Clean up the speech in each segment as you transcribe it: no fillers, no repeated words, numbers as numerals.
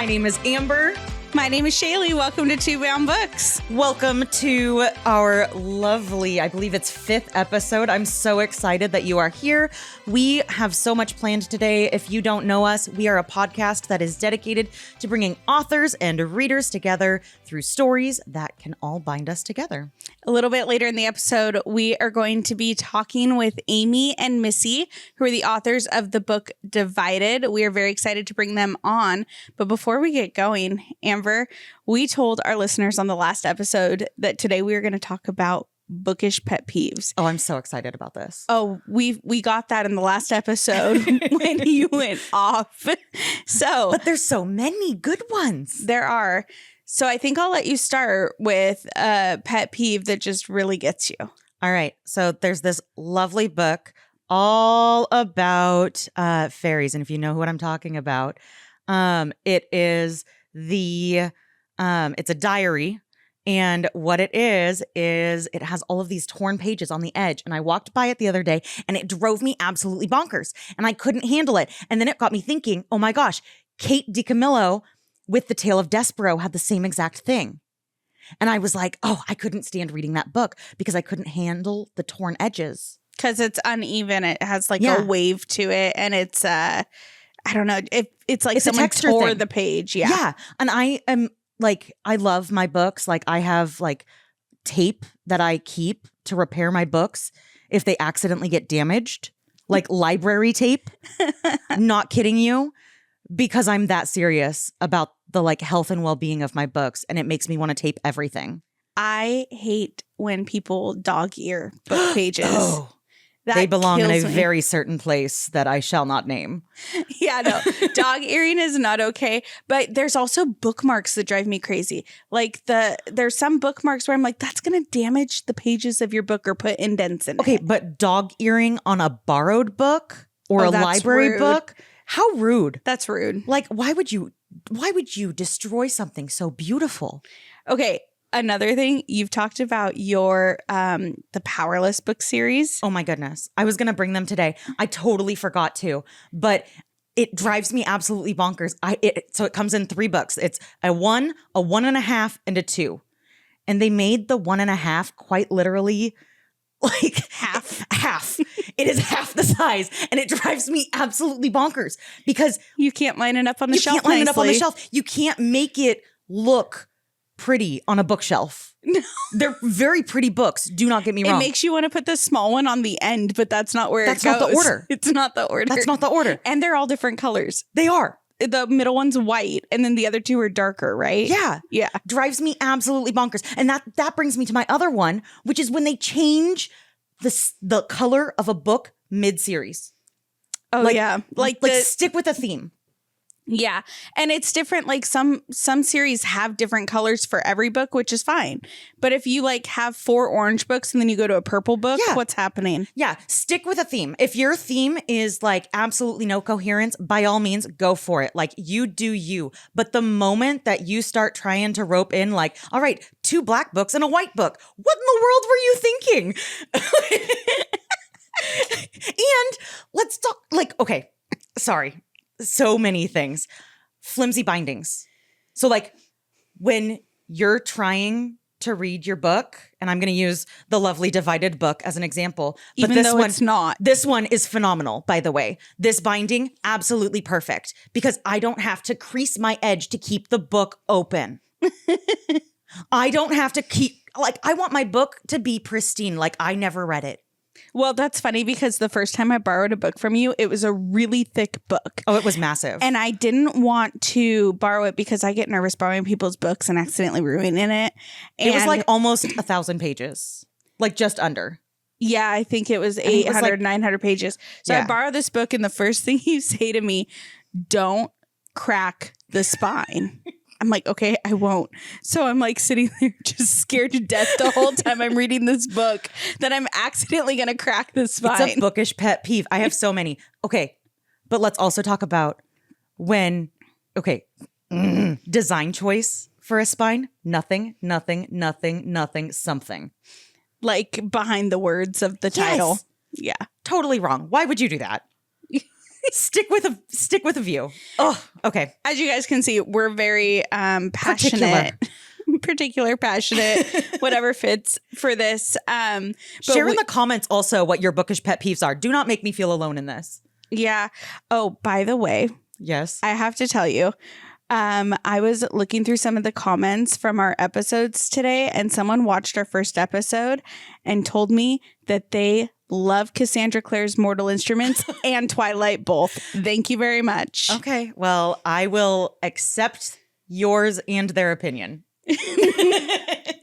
My name is Amber. My name is Shaylee. Welcome to Two Bound Books. Welcome to our lovely, I believe it's 5th episode. I'm so excited that you are here. We have so much planned today. If you don't know us, we are a podcast that is dedicated to bringing authors and readers together through stories that can all bind us together. A little bit later in the episode, we are going to be talking with Aimee and Missy, who are the authors of the book Divided. We are very excited to bring them on. But before we get going, Amber, we told our listeners on the last episode that today we are going to talk about bookish pet peeves. Oh, I'm so excited about this. Oh, we got that in the last episode when you went off. But there's so many good ones. There are. So I think I'll let you start with a pet peeve that just really gets you. All right. So there's this lovely book all about fairies. And if you know what I'm talking about, it is it's a diary. And what it is it has all of these torn pages on the edge. And I walked by it the other day and it drove me absolutely bonkers and I couldn't handle it. And then it got me thinking, oh my gosh, Kate DiCamillo with The Tale of Despero had the same exact thing. And I was like, oh, I couldn't stand reading that book because I couldn't handle the torn edges. Because it's uneven. It has like a wave to it. And it's, I don't know, it's like someone tore the page. Yeah. Yeah. And I am like, I love my books. Like I have like tape that I keep to repair my books if they accidentally get damaged, like library tape. Not kidding you. Because I'm that serious about the like health and well-being of my books, and it makes me want to tape everything. I hate when people dog ear book pages. Oh, they belong in a very certain place that I shall not name. Yeah, no, dog earring is not okay. But there's also bookmarks that drive me crazy. Like there's some bookmarks where I'm like, that's going to damage the pages of your book or put indents in it. Okay, but dog earring on a borrowed book or a library book? How rude. That's rude. Like, why would you destroy something so beautiful? Okay. Another thing, you've talked about your the Powerless book series. Oh my goodness. I was going to bring them today. I totally forgot to, but it drives me absolutely bonkers. So it comes in 3 books. It's a 1, a 1.5, and a 2. And they made the 1.5 quite literally like half. It is half the size, and it drives me absolutely bonkers because you can't line it up on the shelf. You can't line it up on the shelf. You can't make it look pretty on a bookshelf. No. They're very pretty books. Do not get me wrong. It makes you want to put the small one on the end, but that's not where it goes. That's not the order. It's not the order. That's not the order. And they're all different colors. They are. The middle one's white, and then the other 2 are darker, right? Yeah. Yeah. Drives me absolutely bonkers. And that brings me to my other one, which is when they change the color of a book mid-series. Oh, yeah. Like stick with a theme. Yeah. And it's different. Like some series have different colors for every book, which is fine. But if you like have 4 orange books and then you go to a purple book, what's happening? Yeah. Stick with a theme. If your theme is like absolutely no coherence, by all means, go for it. Like you do you. But the moment that you start trying to rope in like, all right, 2 black books and a white book, what in the world were you thinking? And let's talk like, okay, sorry. So many things. Flimsy bindings. So like when you're trying to read your book, and I'm going to use the lovely Divided book as an example. But even though it's not. This one is phenomenal, by the way. This binding, absolutely perfect. Because I don't have to crease my edge to keep the book open. I don't have to I want my book to be pristine. Like I never read it. Well, that's funny because the first time I borrowed a book from you, it was a really thick book. Oh, it was massive. And I didn't want to borrow it because I get nervous borrowing people's books and accidentally ruining it. And it was like almost 1,000 pages, like just under. Yeah, I think it was 800, 900 pages. So I borrow this book and the first thing you say to me, don't crack the spine. I'm like, okay, I won't. So I'm like sitting there just scared to death the whole time I'm reading this book that I'm accidentally going to crack the spine. It's a bookish pet peeve. I have so many. Okay, but let's also talk about when, design choice for a spine. Nothing, something. Like behind the words of the title. Yes. Yeah. Totally wrong. Why would you do that? Stick with a view. Oh, okay. As you guys can see, we're very passionate. Particular, passionate, whatever fits for this. Share in the comments also what your bookish pet peeves are. Do not make me feel alone in this. Yeah. Oh, by the way. Yes. I have to tell you, I was looking through some of the comments from our episodes today, and someone watched our first episode and told me that they love Cassandra Clare's Mortal Instruments and Twilight both. Thank you very much. Okay. Well, I will accept yours and their opinion.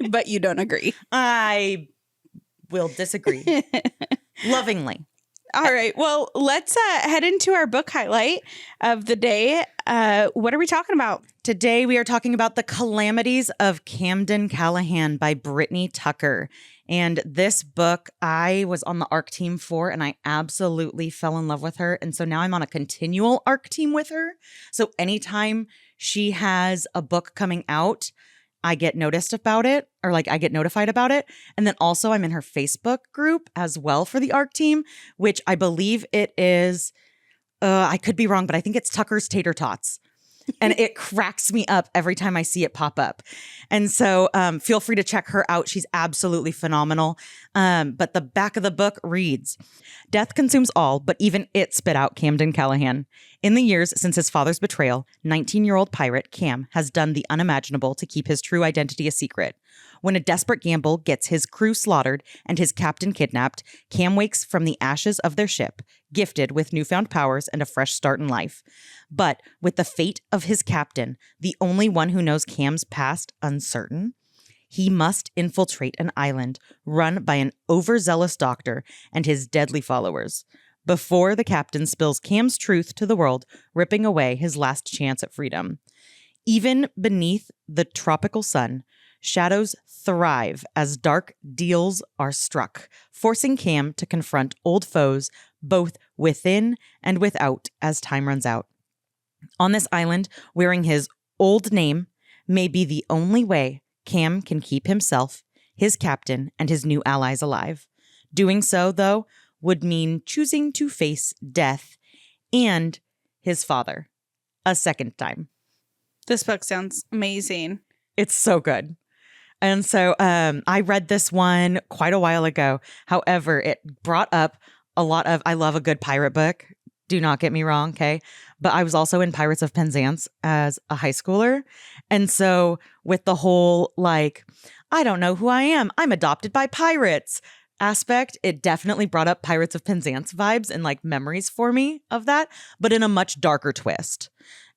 But you don't agree. I will disagree. Lovingly. All right. Well, let's head into our book highlight of the day. What are we talking about? Today we are talking about The Calamities of Camden Callahan by Brittany Tucker. And this book I was on the ARC team for, and I absolutely fell in love with her. And so now I'm on a continual ARC team with her. So anytime she has a book coming out, I get noticed about it, or like I get notified about it. And then also I'm in her Facebook group as well for the ARC team, which I believe it is, I could be wrong, but I think it's Tucker's Tater Tots. And it cracks me up every time I see it pop up. And so feel free to check her out. She's absolutely phenomenal. But the back of the book reads, "Death consumes all, but even it spit out Camden Callahan. In the years since his father's betrayal, 19-year-old pirate Cam has done the unimaginable to keep his true identity a secret. When a desperate gamble gets his crew slaughtered and his captain kidnapped, Cam wakes from the ashes of their ship, gifted with newfound powers and a fresh start in life. But with the fate of his captain, the only one who knows Cam's past uncertain, he must infiltrate an island run by an overzealous doctor and his deadly followers before the captain spills Cam's truth to the world, ripping away his last chance at freedom. Even beneath the tropical sun, shadows thrive as dark deals are struck, forcing Cam to confront old foes both within and without as time runs out. On this island, wearing his old name may be the only way Cam can keep himself, his captain, and his new allies alive. Doing so, though, would mean choosing to face death and his father a second time." This book sounds amazing. It's so good. And so I read this one quite a while ago. However, it brought up a lot of, I love a good pirate book. Do not get me wrong, okay? But I was also in Pirates of Penzance as a high schooler. And so with the whole, like, I don't know who I am, I'm adopted by pirates aspect, it definitely brought up Pirates of Penzance vibes and like memories for me of that, but in a much darker twist.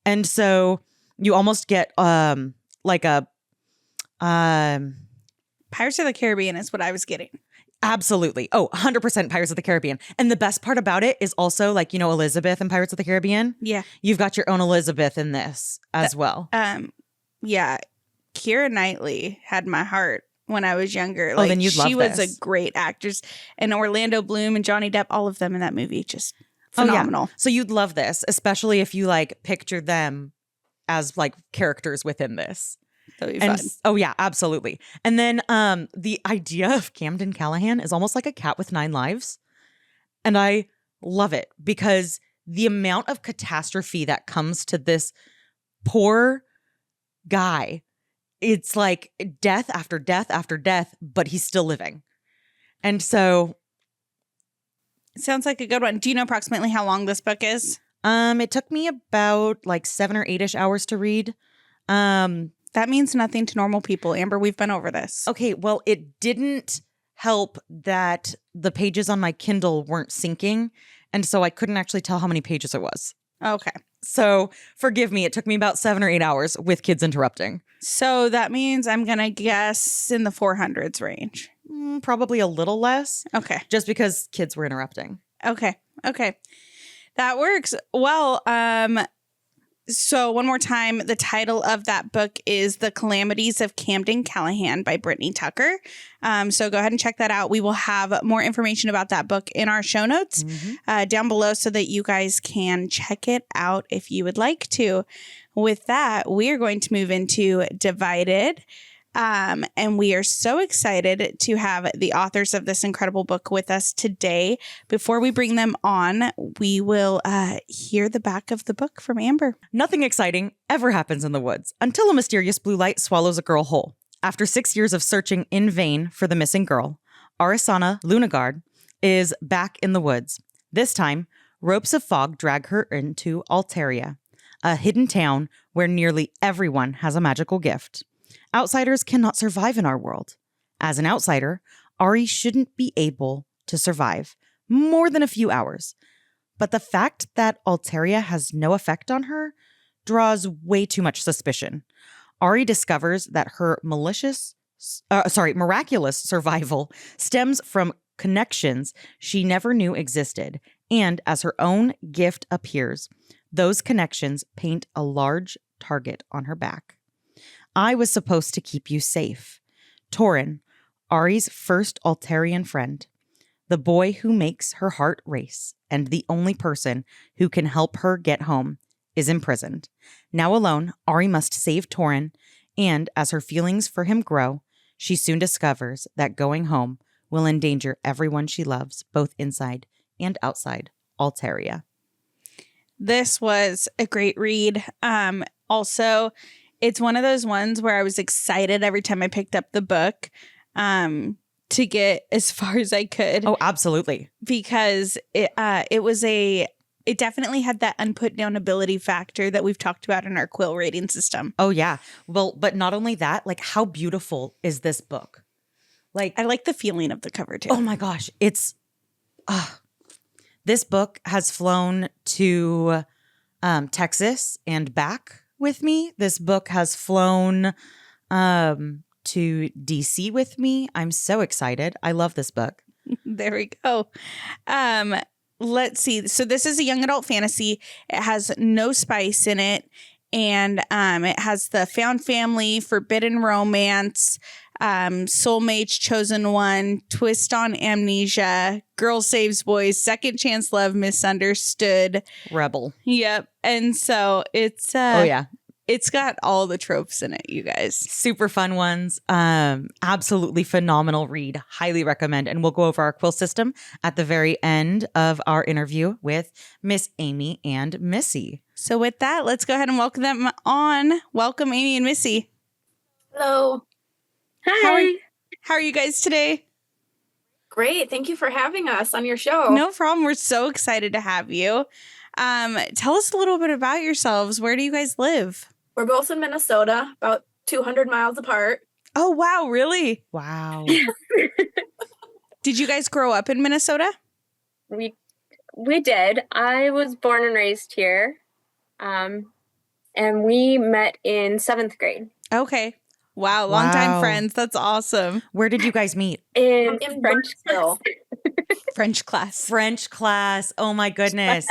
And so you almost get like a Pirates of the Caribbean is what I was getting. Absolutely. Oh, 100% Pirates of the Caribbean. And the best part about it is also, like, you know, Elizabeth in Pirates of the Caribbean? Yeah. You've got your own Elizabeth in this as well. Yeah. Keira Knightley had my heart when I was younger. Like, then you'd love she was this. a great actress. And Orlando Bloom and Johnny Depp, all of them in that movie, just phenomenal. Oh, yeah. So you'd love this, especially if you like picture them as like characters within this. That'd be fun. Oh yeah, absolutely. And then the idea of Camden Callahan is almost like a cat with 9 lives. And I love it because the amount of catastrophe that comes to this poor guy, it's like death after death after death, but he's still living. And so it sounds like a good one. Do you know approximately how long this book is? It took me about like 7 or 8-ish hours to read. That means nothing to normal people. Amber, we've been over this. Okay, well, it didn't help that the pages on my Kindle weren't syncing, and so I couldn't actually tell how many pages it was. Okay. So forgive me, it took me about 7 or 8 hours with kids interrupting. So that means I'm going to guess in the 400s range. Probably a little less. Okay. Just because kids were interrupting. Okay. That works. Well, so one more time, the title of that book is The Calamities of Camden Callahan by Brittany Tucker. So go ahead and check that out. We will have more information about that book in our show notes down below so that you guys can check it out if you would like to. With that, we are going to move into Divided. And we are so excited to have the authors of this incredible book with us today. Before we bring them on, we will hear the back of the book from Amber. Nothing exciting ever happens in the woods until a mysterious blue light swallows a girl whole. After 6 years of searching in vain for the missing girl, Arisana Lunagard is back in the woods. This time, ropes of fog drag her into Alterria, a hidden town where nearly everyone has a magical gift. Outsiders cannot survive in our world. As an outsider, Ari shouldn't be able to survive more than a few hours. But the fact that Alterria has no effect on her draws way too much suspicion. Ari discovers that her miraculous survival stems from connections she never knew existed. And as her own gift appears, those connections paint a large target on her back. I was supposed to keep you safe. Torin, Ari's first Alterian friend, the boy who makes her heart race, and the only person who can help her get home, is imprisoned. Now alone, Ari must save Torin, and as her feelings for him grow, she soon discovers that going home will endanger everyone she loves, both inside and outside Alterria. This was a great read. Also, it's one of those ones where I was excited every time I picked up the book to get as far as I could. Oh, absolutely. Because it definitely had that unput down ability factor that we've talked about in our quill rating system. Oh, yeah. Well, but not only that, like, how beautiful is this book? Like, I like the feeling of the cover too. Oh my gosh. This book has flown to Texas and back with me. This book has flown to DC with me. I'm so excited. I love this book. There we go. Let's see. So this is a young adult fantasy. It has no spice in it. And it has the found family, forbidden romance, soulmates, chosen one, twist on amnesia, girl saves boys, second chance love, misunderstood, Rebel. Yep. And so it's it's got all the tropes in it, you guys. Super fun ones. Absolutely phenomenal read. Highly recommend. And we'll go over our quill system at the very end of our interview with Miss Aimee and Missy. So with that, let's go ahead and welcome them on. Welcome, Aimee and Missy. Hello. Hi. How are you guys today? Great. Thank you for having us on your show. No problem. We're so excited to have you. Tell us a little bit about yourselves. Where do you guys live? We're both in Minnesota, about 200 miles apart. Oh, wow. Really? Wow. Did you guys grow up in Minnesota? We did. I was born and raised here. And we met in 7th grade. Okay. Wow. Longtime friends. That's awesome. Where did you guys meet? In French class. French class. French class. Oh my goodness.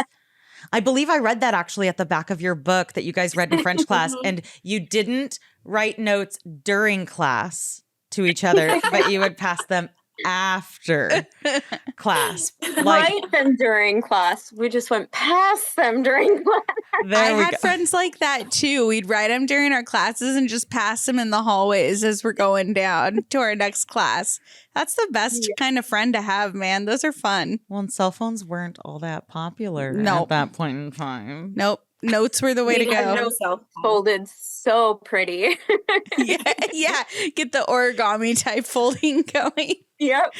I believe I read that actually at the back of your book that you guys read in French class, and you didn't write notes during class to each other, but you would pass them after class. Write them during class. We just went past them during class. I had friends like that too. We'd write them during our classes and just pass them in the hallways as we're going down to our next class. That's the best kind of friend to have, man. Those are fun. Well, and cell phones weren't all that popular at that point in time. Nope. Notes were the way to go. No cell phone. Folded so pretty. yeah. Get the origami type folding going. Yep.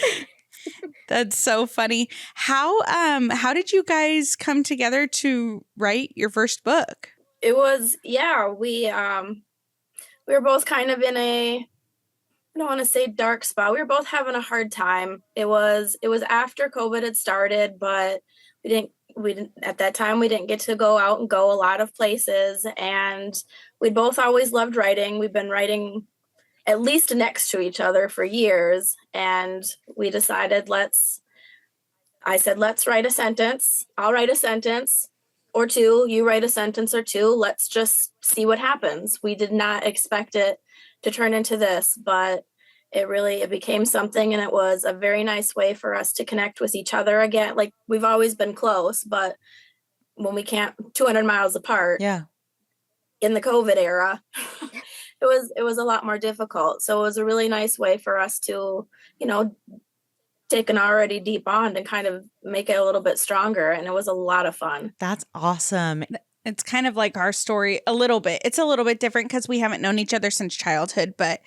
That's so funny. How did you guys come together to write your first book? It was, we were both kind of in a, I don't want to say dark spot. We were both having a hard time. It was after COVID had started, but we didn't at that time we didn't get to go out and go a lot of places, and we both always loved writing. We've been writing at least next to each other for years, and we decided I said, let's write a sentence. I'll write a sentence or two. You write a sentence or two. Let's just see what happens. We did not expect it to turn into this, but it became something, and it was a very nice way for us to connect with each other again. Like, we've always been close, but when we can't 200 miles apart in the COVID era, it was a lot more difficult. So it was a really nice way for us to, you know, take an already deep bond and kind of make it a little bit stronger. And it was a lot of fun. That's awesome. It's kind of like our story a little bit. It's a little bit different because we haven't known each other since childhood, but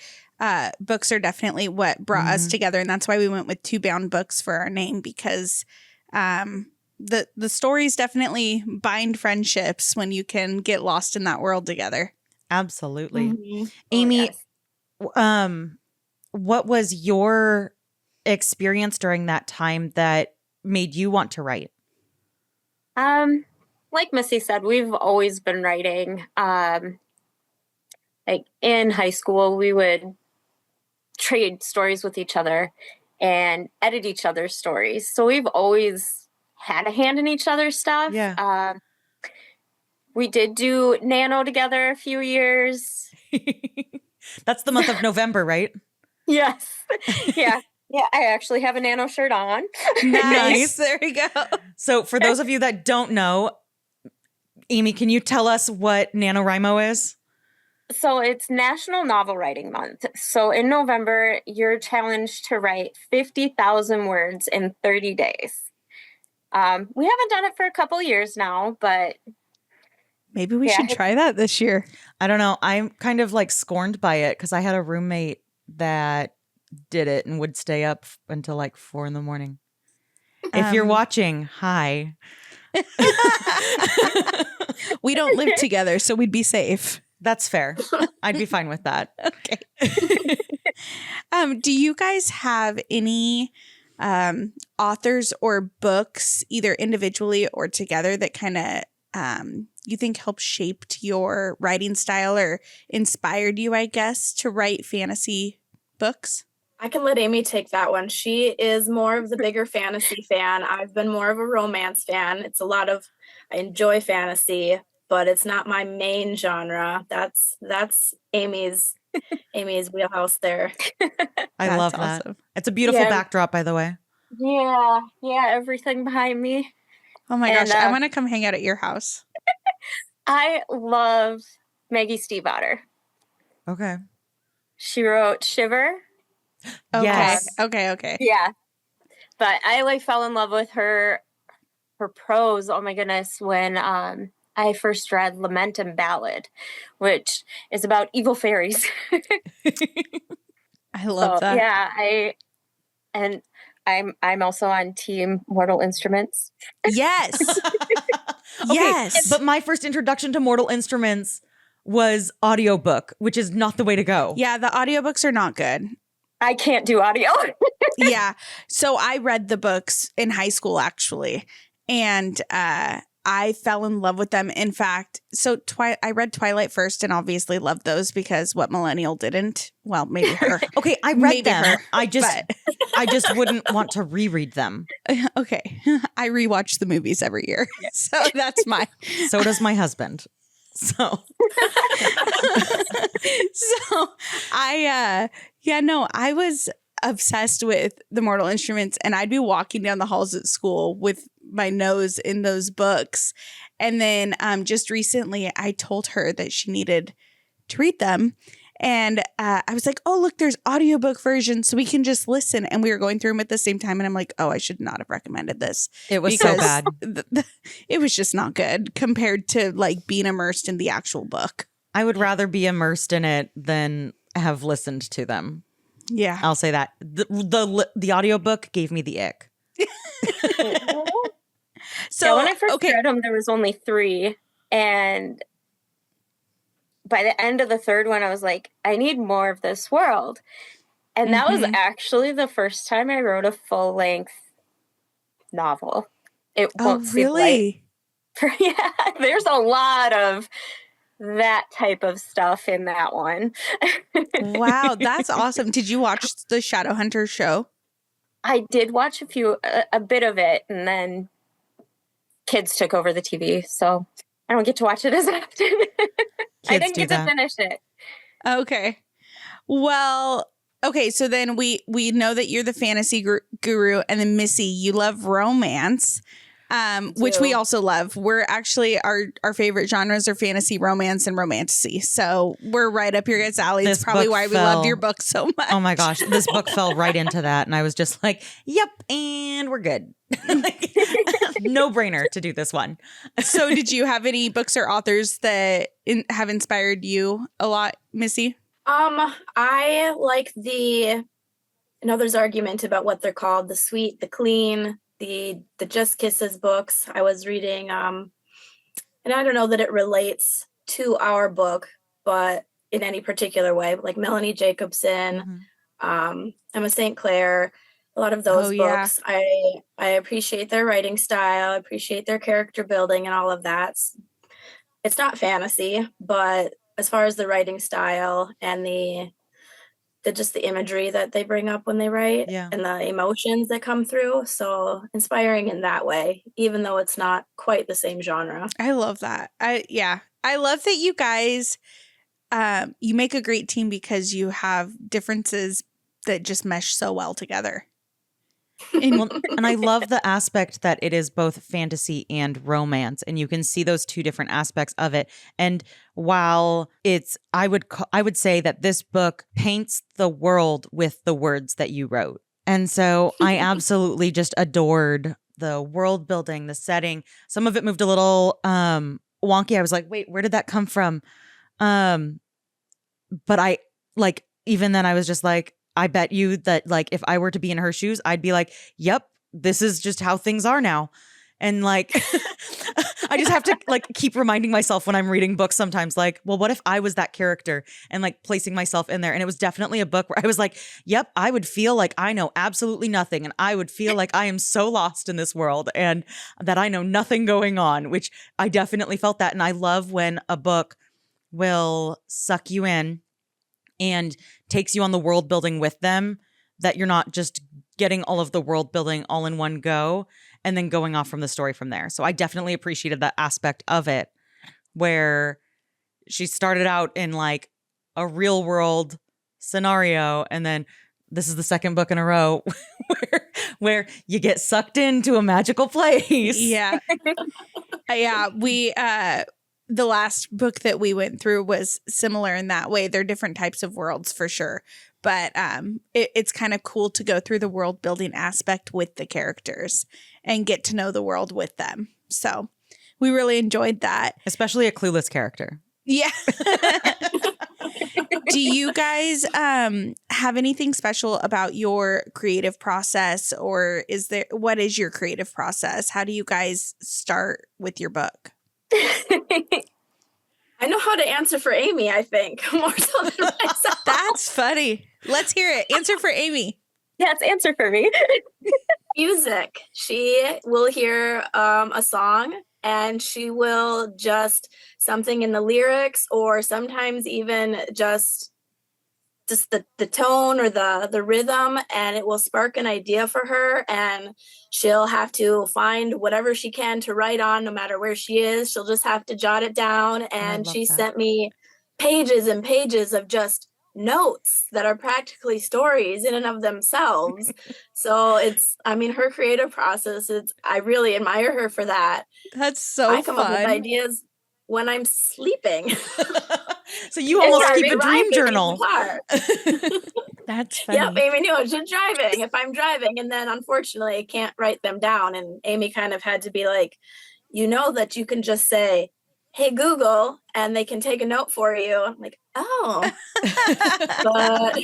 books are definitely what brought us together. And that's why we went with Two Bound Books for our name, because the stories definitely bind friendships when you can get lost in that world together. Absolutely. Mm-hmm. Aimee, Oh, yes. what was your experience during that time that made you want to write? Like Missy said, we've always been writing. Like in high school, we would trade stories with each other and edit each other's stories. So we've always had a hand in each other's stuff. Yeah. We did do Nano together a few years. That's the month of November, right? Yes. Yeah. Yeah, I actually have a Nano shirt on. Nice. There we go. So for those of you that don't know, Aimee, can you tell us what NaNoWriMo is? So it's National Novel Writing Month. So in November, you're challenged to write 50,000 words in 30 days. We haven't done it for a couple years now, but maybe we should try that this year. I don't know. I'm kind of like scorned by it because I had a roommate that did it and would stay up until like 4 a.m. If you're watching, hi. We don't live together, so we'd be safe. That's fair. I'd be fine with that. Okay. Do you guys have any authors or books, either individually or together, that kind of you think helped shaped your writing style or inspired you, I guess, to write fantasy books? I can let Aimee take that one. She is more of the bigger fantasy fan. I've been more of a romance fan. I enjoy fantasy, but it's not my main genre. That's Aimee's wheelhouse there. I love that. Awesome. It's a beautiful backdrop, by the way. Yeah, everything behind me. Oh my gosh, I want to come hang out at your house. I love Maggie Stiefvater. Okay. She wrote Shiver. Yes. Okay. Yeah. But I fell in love with her prose, oh my goodness, when I first read Lament and Ballad, which is about evil fairies. I love that. Yeah, I'm also on Team Mortal Instruments. Yes. Okay, yes. But my first introduction to Mortal Instruments was audiobook, which is not the way to go. Yeah, the audiobooks are not good. I can't do audio. Yeah. So I read the books in high school, actually. And I fell in love with them. In fact, so I read Twilight first and obviously loved those because what millennial didn't? Well, maybe her. Okay, I read them. Her, I just wouldn't want to reread them. Okay. I rewatch the movies every year. So that's So does my husband. So I was obsessed with the Mortal Instruments, and I'd be walking down the halls at school with my nose in those books. And then just recently I told her that she needed to read them. And I was like, oh, look, there's audiobook versions, so we can just listen. And we were going through them at the same time. And I'm like, oh, I should not have recommended this. It was so bad. It was just not good compared to like being immersed in the actual book. I would rather be immersed in it than have listened to them. Yeah. I'll say that. The audiobook gave me the ick. So when I first read them, there was only 3. And by the end of the 3rd one, I was like, I need more of this world. And that was actually the first time I wrote a full-length novel. It won't really? Yeah, there's a lot of that type of stuff in that one. Wow, that's awesome. Did you watch the Shadowhunters show? I did watch a bit of it, and then kids took over the TV, so I don't get to watch it as often. I didn't get to finish it. Okay. Well, okay, so then we know that you're the fantasy guru, and then Missy, you love romance. which we also love. We're actually, our favorite genres are fantasy, romance, and romantasy. So we're right up your guys' alley. It's probably why we love your book so much. Oh my gosh, this book fell right into that. And I was just like, yep, and we're good. No brainer to do this one. So did you have any books or authors that have inspired you a lot, Missy? I like there's argument about what they're called, the sweet, the clean, the Just Kisses books. I was reading, and I don't know that it relates to our book, but in any particular way, like Melanie Jacobson, Emma St. Clair, a lot of those books. Yeah. I appreciate their writing style, I appreciate their character building and all of that. It's not fantasy, but as far as the writing style and the imagery that they bring up when they write and the emotions that come through. So inspiring in that way, even though it's not quite the same genre. I love that. I love that you guys, you make a great team because you have differences that just mesh so well together. And I love the aspect that it is both fantasy and romance, and you can see those two different aspects of it. And while I would say that this book paints the world with the words that you wrote. And so I absolutely just adored the world building, the setting. Some of it moved a little wonky. I was like, wait, where did that come from? But I even then I was just like, I bet you that if I were to be in her shoes, I'd be like, yep, this is just how things are now. And I just have to keep reminding myself when I'm reading books sometimes, well, what if I was that character, and placing myself in there. And it was definitely a book where I was like, yep, I would feel like I know absolutely nothing. And I would feel like I am so lost in this world and that I know nothing going on, which I definitely felt that. And I love when a book will suck you in and takes you on the world building with them, that you're not just getting all of the world building all in one go and then going off from the story from there. So I definitely appreciated that aspect of it, where she started out in a real world scenario, and then this is the second book in a row where you get sucked into a magical place. Yeah. We the last book that we went through was similar in that way. They're different types of worlds for sure. But it's kind of cool to go through the world building aspect with the characters and get to know the world with them. So we really enjoyed that. Especially a clueless character. Yeah. Do you guys have anything special about your creative process, or what is your creative process? How do you guys start with your book? I know how to answer for Aimee, I think, more so than myself. That's funny. Let's hear it. Answer for Aimee. Yeah, it's answer for me. Music. She will hear a song, and she will just something in the lyrics, or sometimes even just the tone or the rhythm, and it will spark an idea for her, and she'll have to find whatever she can to write on, no matter where she is. She'll just have to jot it down. And she sent me pages and pages of just notes that are practically stories in and of themselves. So her creative process, I really admire her for that. That's so I come up with ideas when I'm sleeping. So you almost keep a dream journal. That's funny. Yep, Aimee knew it. She's driving. If I'm driving, and then unfortunately I can't write them down, and Aimee kind of had to be like, that you can just say, hey, Google, and they can take a note for you. I'm like, oh. But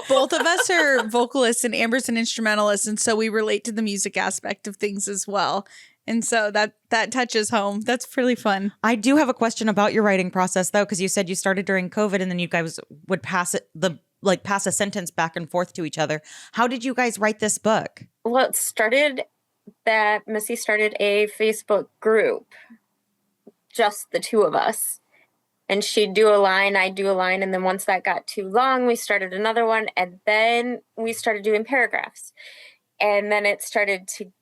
both of us are vocalists and Amber's an instrumentalist, and so we relate to the music aspect of things as well. And so that touches home. That's pretty fun. I do have a question about your writing process, though, because you said you started during COVID and then you guys would pass a sentence back and forth to each other. How did you guys write this book? Well, it started that Missy started a Facebook group, just the two of us. And she'd do a line, I'd do a line. And then once that got too long, we started another one. And then we started doing paragraphs. And then it started to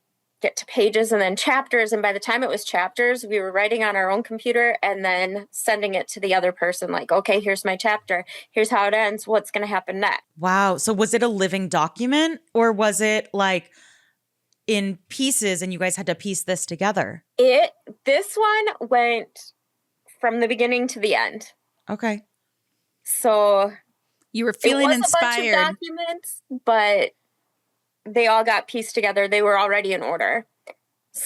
get to pages and then chapters. And by the time it was chapters, we were writing on our own computer and then sending it to the other person. Okay, here's my chapter. Here's how it ends. What's going to happen next? Wow. So was it a living document, or was it in pieces and you guys had to piece this together? This one went from the beginning to the end. Okay. So you were feeling inspired. A bunch of documents, but they all got pieced together. They were already in order.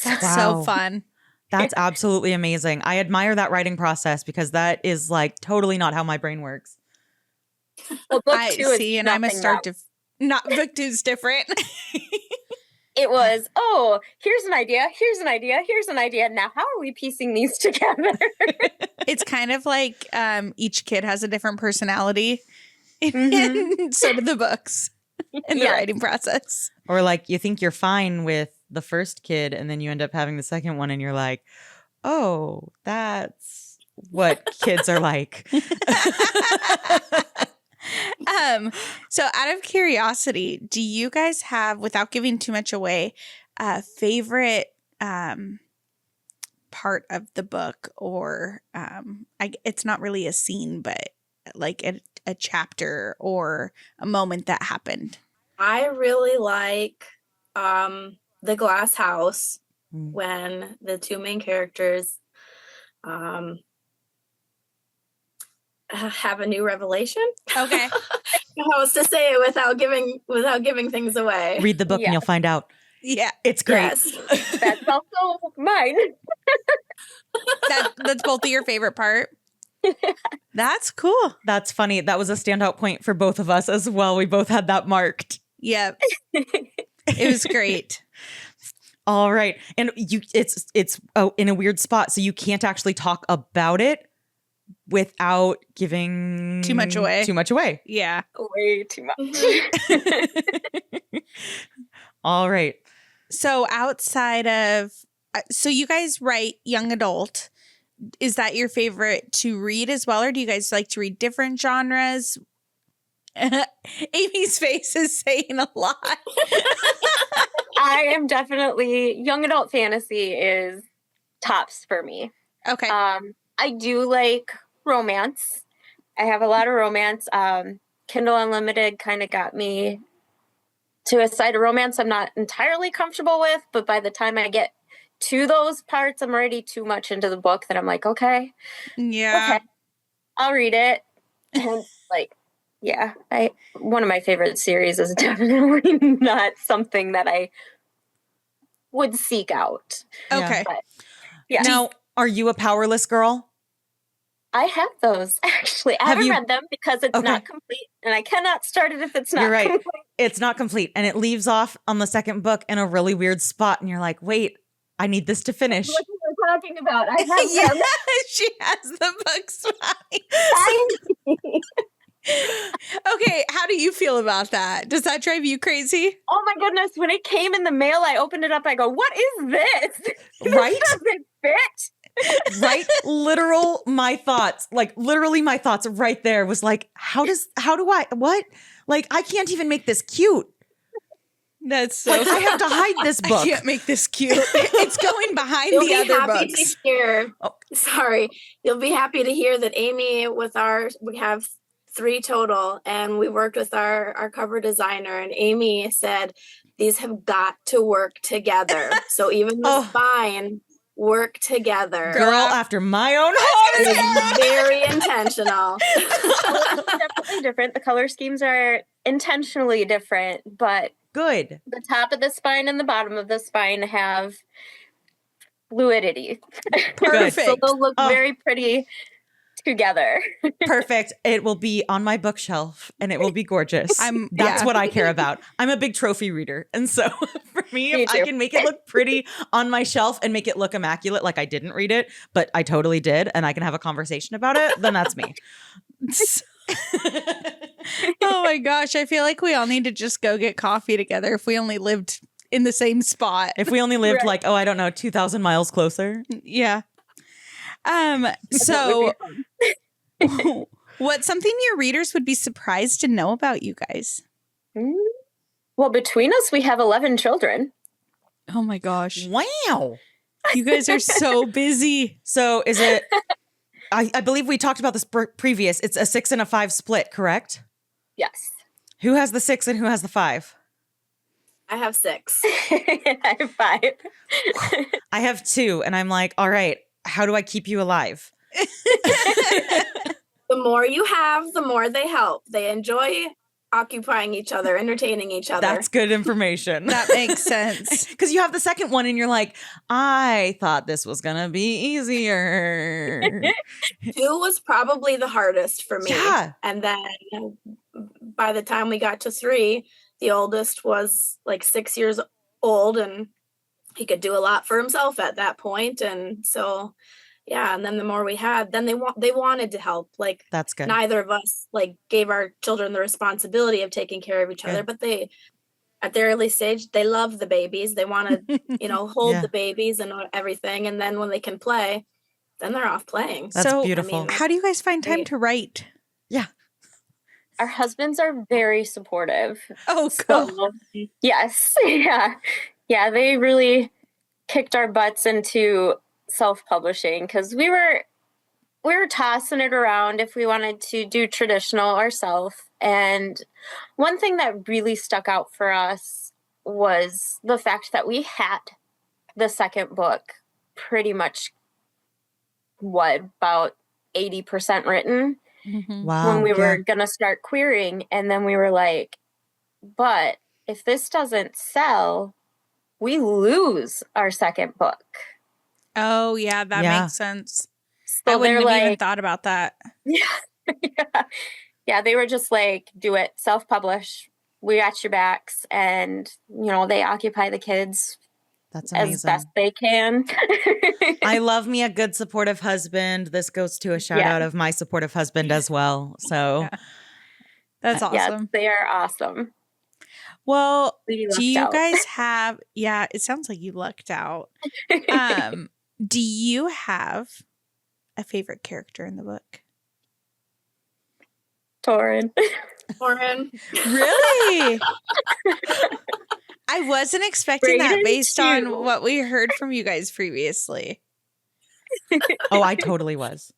That's so fun. That's absolutely amazing. I admire that writing process because that is like totally not how my brain works. Well, book two is and I'm a start to not book two's different. It was, here's an idea, here's an idea, here's an idea. Now, how are we piecing these together? It's kind of like each kid has a different personality. And so do the books in the writing process. Or like you think you're fine with the first kid and then you end up having the second one and you're like, oh, that's what kids are like. So out of curiosity, do you guys have, without giving too much away, a favorite part of the book, or it's not really a scene, but like a chapter or a moment that happened? I really like the glass house when the two main characters have a new revelation. Okay. How else to say it without giving things away? Read the book and you'll find out. Yeah, it's great. Yes. That's also mine. That's both of your favorite part. That's cool. That's funny. That was a standout point for both of us as well. We both had that marked. Yep. It was great. All right. And it's in a weird spot, so you can't actually talk about it without giving too much away. Yeah. Way too much. All right. So outside of, so you guys write young adult. Is that your favorite to read as well? Or do you guys like to read different genres? Amy's face is saying a lot. I am definitely, young adult fantasy is tops for me. Okay. I do like romance. I have a lot of romance. Kindle Unlimited kind of got me to a side of romance I'm not entirely comfortable with, but by the time I get to those parts, I'm already too much into the book that I'm like, okay, I'll read it. And like, yeah, one of my favorite series is definitely not something that I would seek out. Okay. But, yeah. Now, are you a Powerless girl? I have those, actually. I haven't read them because it's not complete, and I cannot start it if it's not complete. It's not complete, and it leaves off on the second book in a really weird spot, and you're like, wait, I need this to finish. What are you talking about? I have them. She has the books. Okay, how do you feel about that? Does that drive you crazy? Oh my goodness, when it came in the mail, I opened it up, I go, what is this? Right? This doesn't fit. Right? Literally my thoughts right there was like, what? Like, I can't even make this cute. That's so like, I have to hide this book. I can't make this cute. It's going behind the other books. You'll be happy to hear that Aimee, we have 3 total, and we worked with our cover designer, and Aimee said, these have got to work together. So even the spine work together. Girl after my own heart. It is very intentional. It's definitely different. The color schemes are intentionally different, but good. The top of the spine and the bottom of the spine have fluidity. Perfect. So they'll look very pretty together. Perfect. It will be on my bookshelf and it will be gorgeous. That's what I care about. I'm a big trophy reader. And so for me, if I can make it look pretty on my shelf and make it look immaculate, like I didn't read it, but I totally did, and I can have a conversation about it, then that's me. Oh my gosh. I feel like we all need to just go get coffee together if we only lived in the same spot. If we only lived like, I don't know, 2,000 miles closer. Yeah. So what's something your readers would be surprised to know about you guys? Well, between us, we have 11 children. Oh my gosh. Wow. You guys are so busy. So is it, I believe we talked about this previous, it's a 6 and a 5 split, correct? Yes. Who has the 6 and who has the 5? I have 6. I have 5. I have 2, and I'm like, all right, how do I keep you alive? The more you have, the more they help. They enjoy occupying each other, entertaining each other. That's good information. That makes sense. Because you have the second one and you're like, I thought this was going to be easier. 2 was probably the hardest for me. Yeah. And then by the time we got to 3, the oldest was like 6 years old and he could do a lot for himself at that point. And so, yeah. And then the more we had, then they wanted to help. Like, that's good. Neither of us like gave our children the responsibility of taking care of each other, but they, at their early stage, they love the babies. They want to, hold the babies and everything. And then when they can play, then they're off playing. That's beautiful. How do you guys find time to write? Yeah. Our husbands are very supportive. Oh, cool. So, yes. Yeah. Yeah, they really kicked our butts into self-publishing because we were tossing it around if we wanted to do traditional ourselves. And one thing that really stuck out for us was the fact that we had the second book pretty much about 80% written. Mm-hmm. Wow. When we were going to start querying. And then we were like, but if this doesn't sell, we lose our second book. Oh, yeah, that makes sense. So I wouldn't have even thought about that. Yeah, they were just like, do it, self-publish. We got your backs. And, they occupy the kids That's amazing. as best they can. I love me a good supportive husband. This goes to a shout out of my supportive husband as well. So that's awesome. Yeah, they are awesome. Well, do you guys have, it sounds like you lucked out. Do you have a favorite character in the book? Torin. Really? I wasn't expecting that based on what we heard from you guys previously. Oh, I totally was.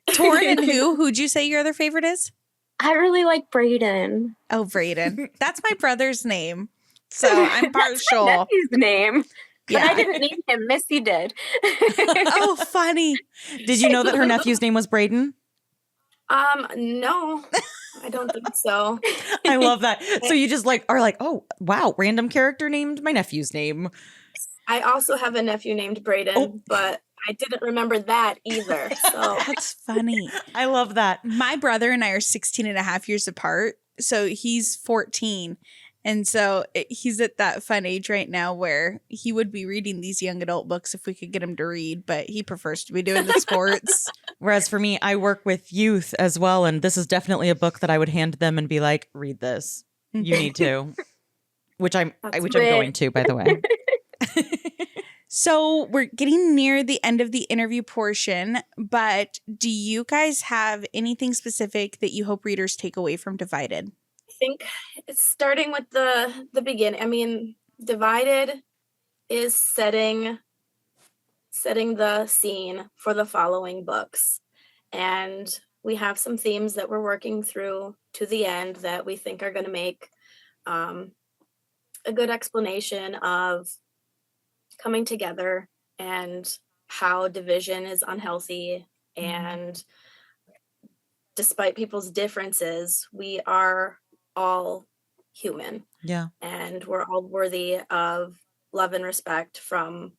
Torin and who? Who'd you say your other favorite is? I really like Brayden. Oh, Brayden. That's my brother's name. So I'm partial. That's his name. But Yeah. I didn't name him. Missy did. Oh, funny. Did you know that her nephew's name was Brayden? No, I don't think so. I love that. So you just are like, oh, wow, random character named my nephew's name. I also have a nephew named Brayden, but I didn't remember that either. So That's funny. I love that. My brother and I are 16 and a half years apart. So he's 14. And so he's at that fun age right now where he would be reading these young adult books if we could get him to read, but he prefers to be doing the sports. Whereas for me, I work with youth as well. And this is definitely a book that I would hand them and be like, read this. You need to. Which I'm going to, by the way. So we're getting near the end of the interview portion, but do you guys have anything specific that you hope readers take away from Divided? I think it's starting with the beginning. I mean, Divided is setting the scene for the following books. And we have some themes that we're working through to the end that we think are going to make a good explanation of coming together and how division is unhealthy. And despite people's differences, we are all human. Yeah. And we're all worthy of love and respect from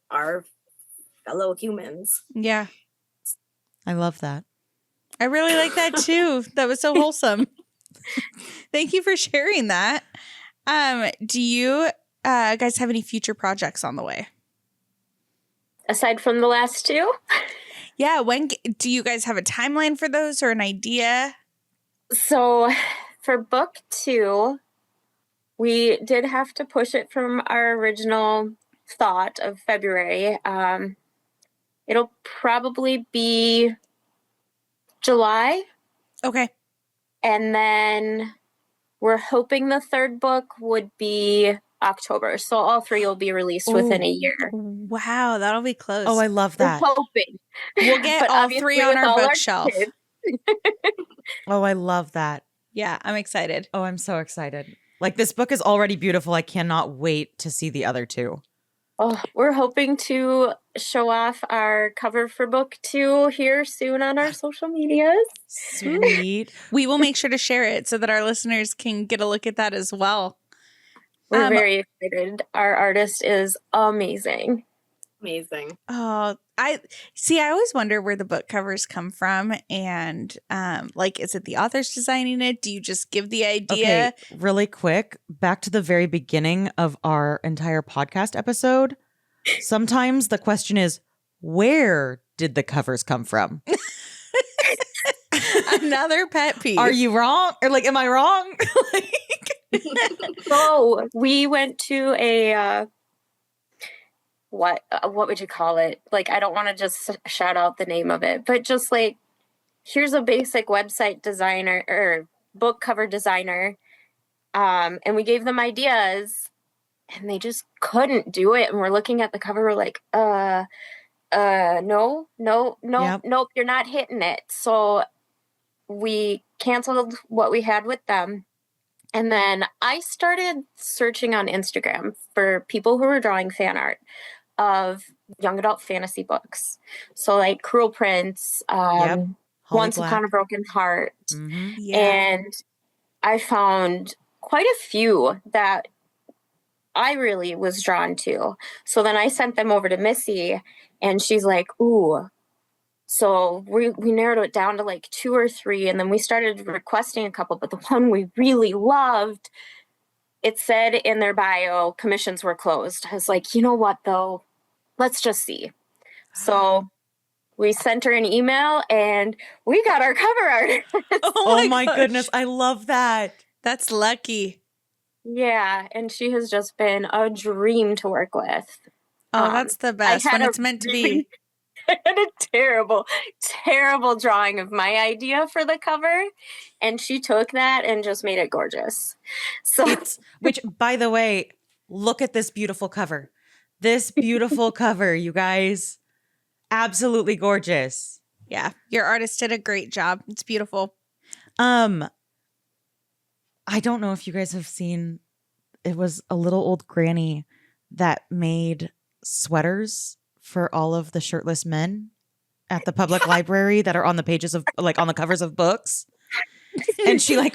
our fellow humans. Yeah. I love that. I really like that too. That was so wholesome. Thank you for sharing that. Do you guys have any future projects on the way? Aside from the last 2? Yeah. When do you guys have a timeline for those or an idea? So for book 2, we did have to push it from our original thought of February. It'll probably be July. Okay. And then we're hoping the third book would be October. So all 3 will be released within a year. Wow, that'll be close. Oh, I love that. We're hoping. We'll get But all obviously 3 on with our all bookshelf. kids. Oh, I love that. Yeah, I'm excited. Oh, I'm so excited. Like, this book is already beautiful. I cannot wait to see the other two. Oh, we're hoping to show off our cover for book 2 here soon on our social medias. Sweet. We will make sure to share it so that our listeners can get a look at that as well. We're very excited. Our artist is amazing. Amazing. Oh, I always wonder where the book covers come from, and like, is it the authors designing it? Do you just give the idea? Okay, really quick, back to the very beginning of our entire podcast episode. Sometimes the question is, where did the covers come from? Another pet peeve. Are you wrong? Or like, am I wrong? So we went to a what would you call it? Like, I don't want to just shout out the name of it, but just like, here's a basic website designer or book cover designer, and we gave them ideas, and they just couldn't do it. And we're looking at the cover, we're like, no, Yep. nope, you're not hitting it. So we canceled what we had with them. And then I started searching on Instagram for people who were drawing fan art of young adult fantasy books. So like Cruel Prince, Once Upon a Broken Heart. Mm-hmm. Yeah. And I found quite a few that I really was drawn to. So then I sent them over to Missy, and she's like, ooh. So we narrowed it down to like 2 or 3, and then we started requesting a couple, but the one we really loved, it said in their bio, commissions were closed. I was like, you know what though? Let's just see. So we sent her an email, and we got our cover art. Oh my goodness. I love that. That's lucky. Yeah, and she has just been a dream to work with. Oh, that's the best when it's meant to be. I had a terrible, terrible drawing of my idea for the cover, and she took that and just made it gorgeous. So, Which, by the way, look at this beautiful cover. This beautiful cover, you guys. Absolutely gorgeous. Yeah, your artist did a great job. It's beautiful. I don't know if you guys have seen, it was a little old granny that made sweaters for all of the shirtless men at the public library that are on the pages of, like, on the covers of books. And she like,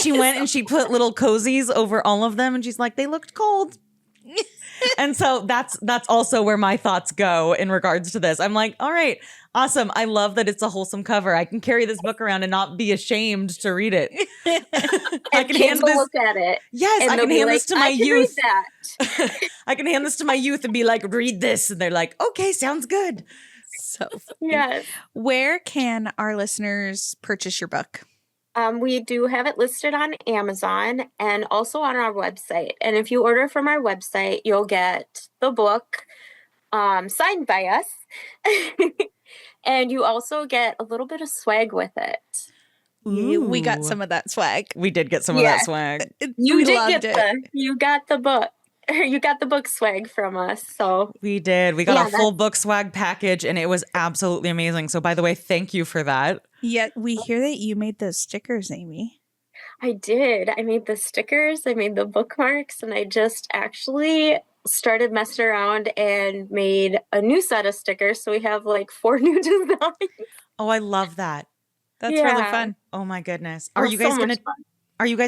she went and she put little cozies over all of them, and she's like, they looked cold. And so that's also where my thoughts go in regards to this. I'm like, all right, awesome. I love that it's a wholesome cover. I can carry this book around and not be ashamed to read it. I can hand this, look at it. Yes, I can hand this to my youth. I can hand this to my youth and be like, read this. And they're like, okay, sounds good. So yes. Where can our listeners purchase your book? We do have it listed on Amazon and also on our website. And if you order from our website, you'll get the book signed by us. And you also get a little bit of swag with it. Ooh. We got some of that swag. We did get some of that swag. You got the book. You got the book swag from us. So we did. We got a full book swag package, and it was absolutely amazing. So, by the way, thank you for that. Yeah, we hear that you made those stickers, Aimee. I did. I made the stickers. I made the bookmarks, and I just actually started messing around and made a new set of stickers. So we have like 4 new designs. Oh, I love that. That's really fun. Oh my goodness. Are you guys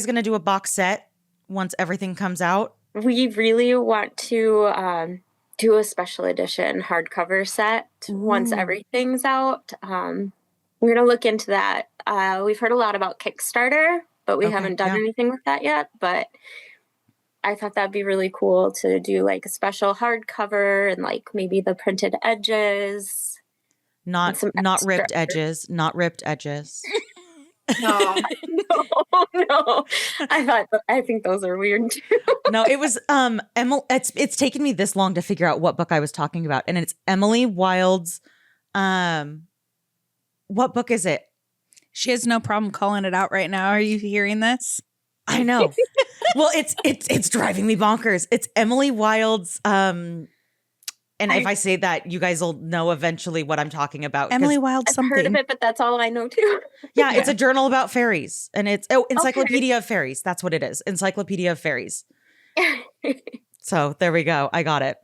gonna do a box set once everything comes out? We really want to do a special edition hardcover set once everything's out. We're going to look into that. We've heard a lot about Kickstarter, but we haven't done anything with that yet. But I thought that'd be really cool to do like a special hardcover and like maybe the printed edges. Not ripped edges. Not ripped edges. No. No. I think those are weird too. No, it was Emily. It's taken me this long to figure out what book I was talking about, and it's Emily Wilde's. What book is it? She has no problem calling it out right now. Are you hearing this? I know. Well, it's driving me bonkers. It's Emily Wilde's And if I say that, you guys will know eventually what I'm talking about. Emily Wilde I've something. heard of it, but that's all I know too. Yeah, it's a journal about fairies. And it's Encyclopedia of Fairies. That's what it is. Encyclopedia of Fairies. So there we go. I got it.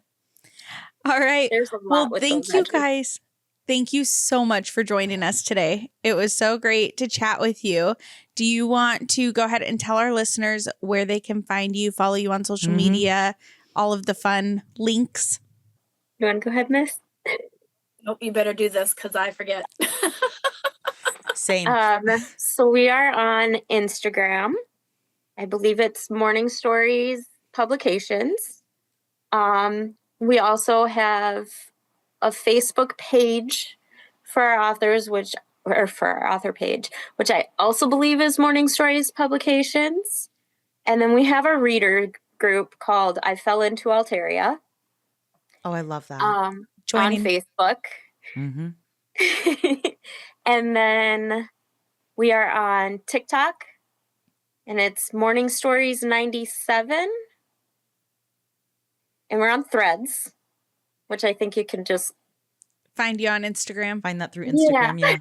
All right. There's a lot Well, with thank those you edges. guys. Thank you so much for joining us today. It was so great to chat with you. Do you want to go ahead and tell our listeners where they can find you, follow you on social media, all of the fun links? You want to go ahead, Miss? Nope, you better do this because I forget. Same. So we are on Instagram. I believe it's Morning Stories Publications. We also have a Facebook page for our authors, for our author page, which I also believe is Morning Stories Publications. And then we have a reader group called I Fell Into Alterria. Oh, I love that. On Facebook. Mm-hmm. And then we are on TikTok, and it's Morning Stories 97. And we're on Threads, which I think you can just find you on Instagram. Find that through Instagram, yeah.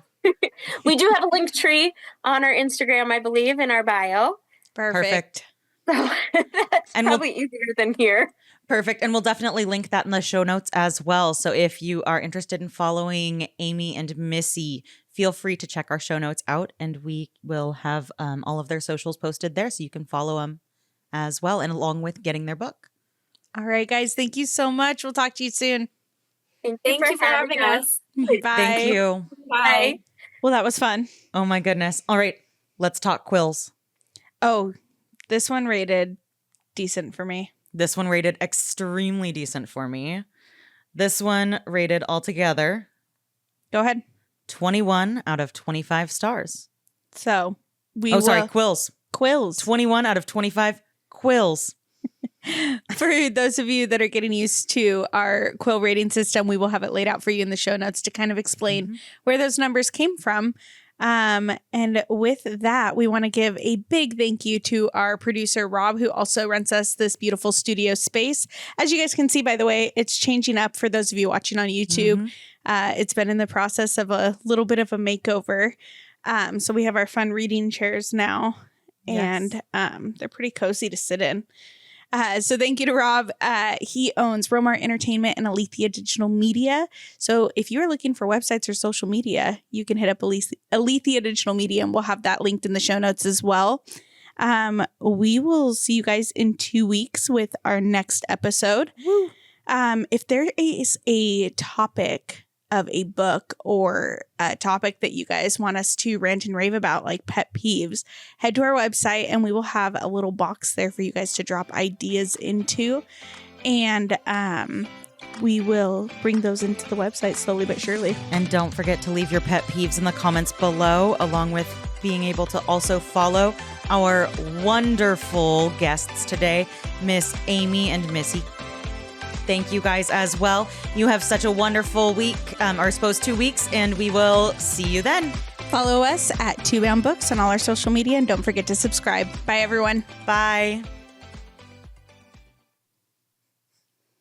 We do have a link tree on our Instagram, I believe, in our bio. Perfect. So that's probably easier than here. Perfect. And we'll definitely link that in the show notes as well. So if you are interested in following Aimee and Missy, feel free to check our show notes out, and we will have all of their socials posted there so you can follow them as well, and along with getting their book. All right, guys. Thank you so much. We'll talk to you soon. Thank you for having us. Bye. Thank you. Bye. Well, that was fun. Oh my goodness. All right. Let's talk quills. Oh, this one rated decent for me. This one rated extremely decent for me. This one rated altogether. Go ahead. 21 out of 25 stars. So quills. Quills. 21 out of 25 quills. For those of you that are getting used to our quill rating system, we will have it laid out for you in the show notes to kind of explain where those numbers came from. And with that, we want to give a big thank you to our producer, Rob, who also rents us this beautiful studio space. As you guys can see, by the way, it's changing up for those of you watching on YouTube. It's been in the process of a little bit of a makeover. So we have our fun reading chairs now, and they're pretty cozy to sit in. So thank you to Rob. He owns Romar Entertainment and Alethea Digital Media. So if you're looking for websites or social media, you can hit up Alethea Digital Media, and we'll have that linked in the show notes as well. We will see you guys in 2 weeks with our next episode. Woo. If there is a topic of a book or a topic that you guys want us to rant and rave about, like pet peeves, head to our website and we will have a little box there for you guys to drop ideas into. And we will bring those into the website slowly but surely. And don't forget to leave your pet peeves in the comments below, along with being able to also follow our wonderful guests today, Miss Aimee and Missy. Thank you guys as well. You have such a wonderful week, or I suppose 2 weeks, and we will see you then. Follow us at Two Bound Books on all our social media, and don't forget to subscribe. Bye, everyone. Bye.